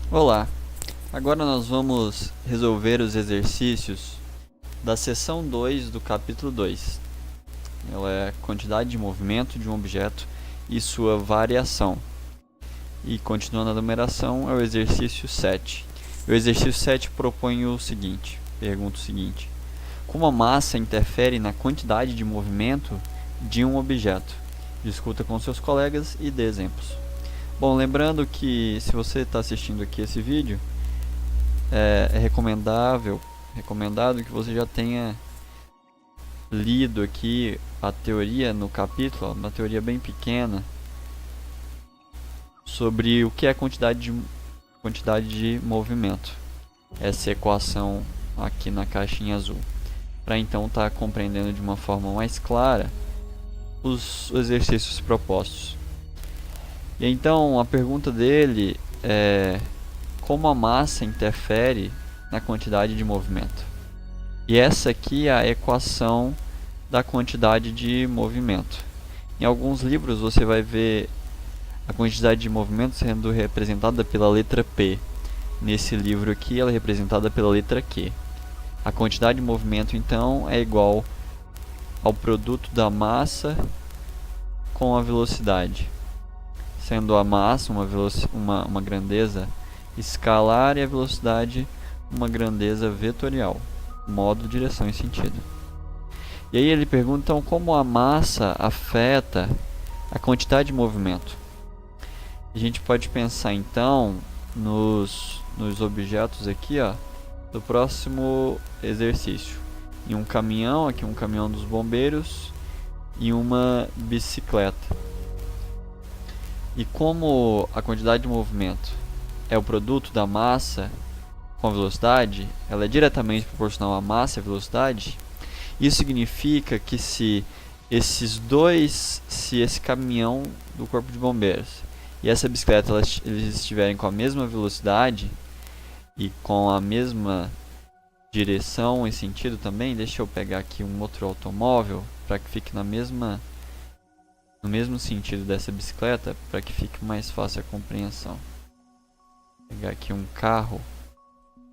Olá, agora nós vamos resolver os exercícios da seção 2 do capítulo 2. Ela é a quantidade de movimento de um objeto e sua variação. E continuando a numeração, é o exercício 7. O exercício 7 propõe o seguinte, pergunta o seguinte: como a massa interfere na quantidade de movimento de um objeto? Discuta com seus colegas e dê exemplos. Bom, lembrando que se você está assistindo aqui esse vídeo, é recomendado que você já tenha lido aqui a teoria no capítulo, uma teoria bem pequena, sobre o que é quantidade de movimento. Essa equação aqui na caixinha azul. Para então estar compreendendo de uma forma mais clara os exercícios propostos. E então a pergunta dele é: como a massa interfere na quantidade de movimento? E essa aqui é a equação da quantidade de movimento. Em alguns livros você vai ver a quantidade de movimento sendo representada pela letra P. Nesse livro aqui ela é representada pela letra Q. A quantidade de movimento então é igual ao produto da massa com a velocidade, sendo a massa uma grandeza escalar e a velocidade uma grandeza vetorial, modo, direção e sentido. E aí ele pergunta então como a massa afeta a quantidade de movimento. A gente pode pensar então nos objetos aqui, ó, do próximo exercício. Em um caminhão, aqui um caminhão dos bombeiros, e uma bicicleta. E como a quantidade de movimento é o produto da massa com a velocidade, ela é diretamente proporcional à massa e à velocidade, isso significa que se esse caminhão do corpo de bombeiros e essa bicicleta eles estiverem com a mesma velocidade e com a mesma direção e sentido também, deixa eu pegar aqui um outro automóvel para que fique no mesmo sentido dessa bicicleta, para que fique mais fácil a compreensão. Vou pegar aqui um carro.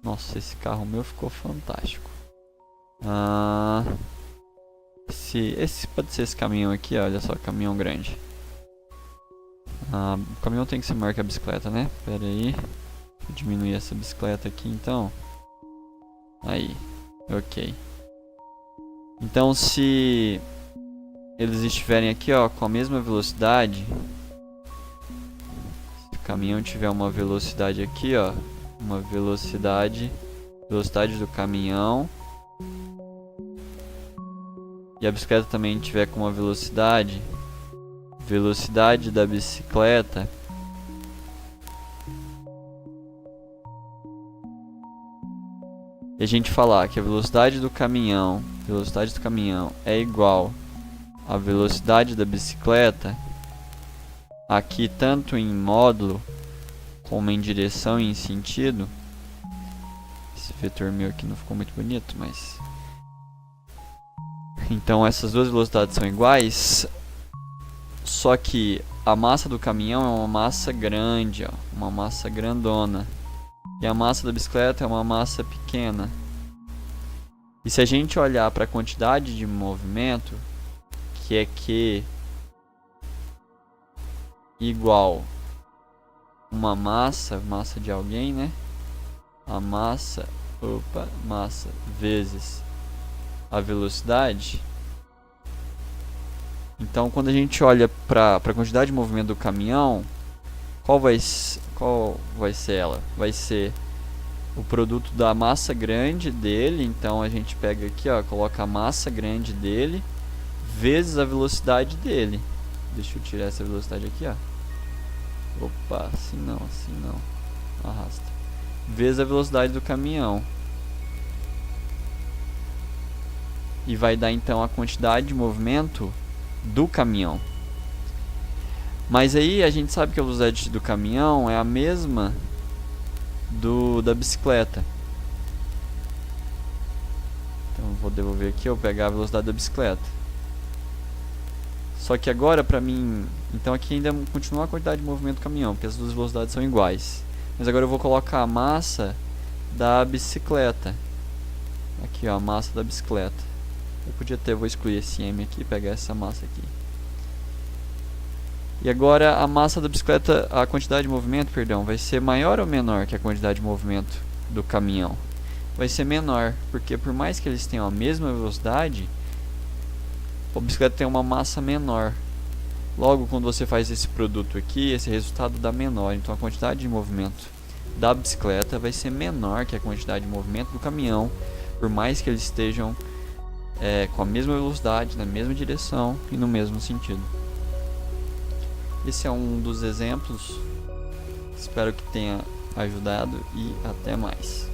Nossa, esse carro meu ficou fantástico. Esse pode ser esse caminhão aqui, olha só, caminhão grande. O caminhão tem que ser maior que a bicicleta, né? Pera aí, deixa eu diminuir essa bicicleta aqui então. Aí, ok. Então se eles estiverem aqui, ó, com a mesma velocidade, se o caminhão tiver uma velocidade aqui, ó, uma velocidade do caminhão, e a bicicleta também tiver com uma velocidade da bicicleta, e a gente falar que a velocidade do caminhão é igual à velocidade da bicicleta, aqui tanto em módulo como em direção e em sentido. Esse vetor meu aqui não ficou muito bonito, mas então essas duas velocidades são iguais, só que a massa do caminhão é uma massa grande, ó, uma massa grandona, e a massa da bicicleta é uma massa pequena. E se a gente olhar para a quantidade de movimento, que é Q igual uma massa de alguém, né? A massa vezes a velocidade. Então, quando a gente olha para a quantidade de movimento do caminhão, qual vai ser ela? Vai ser o produto da massa grande dele. Então a gente pega aqui, ó, coloca a massa grande dele vezes a velocidade dele. Deixa eu tirar essa velocidade aqui, ó. Opa, assim não. Arrasta. Vezes a velocidade do caminhão. E vai dar então a quantidade de movimento do caminhão. Mas aí a gente sabe que a velocidade do caminhão é a mesma da bicicleta. Então eu vou devolver aqui, eu vou pegar a velocidade da bicicleta. Só que agora, para mim, então aqui ainda continua a quantidade de movimento do caminhão, porque as duas velocidades são iguais. Mas agora eu vou colocar a massa da bicicleta. Aqui, ó, a massa da bicicleta. Eu podia ter, vou excluir esse M aqui e pegar essa massa aqui. E agora a massa da bicicleta, a quantidade de movimento, perdão, vai ser maior ou menor que a quantidade de movimento do caminhão? Vai ser menor, porque por mais que eles tenham a mesma velocidade, a bicicleta tem uma massa menor. Logo, quando você faz esse produto aqui, esse resultado dá menor. Então a quantidade de movimento da bicicleta vai ser menor que a quantidade de movimento do caminhão, por mais que eles estejam com a mesma velocidade, na mesma direção e no mesmo sentido. Esse é um dos exemplos. Espero que tenha ajudado e até mais.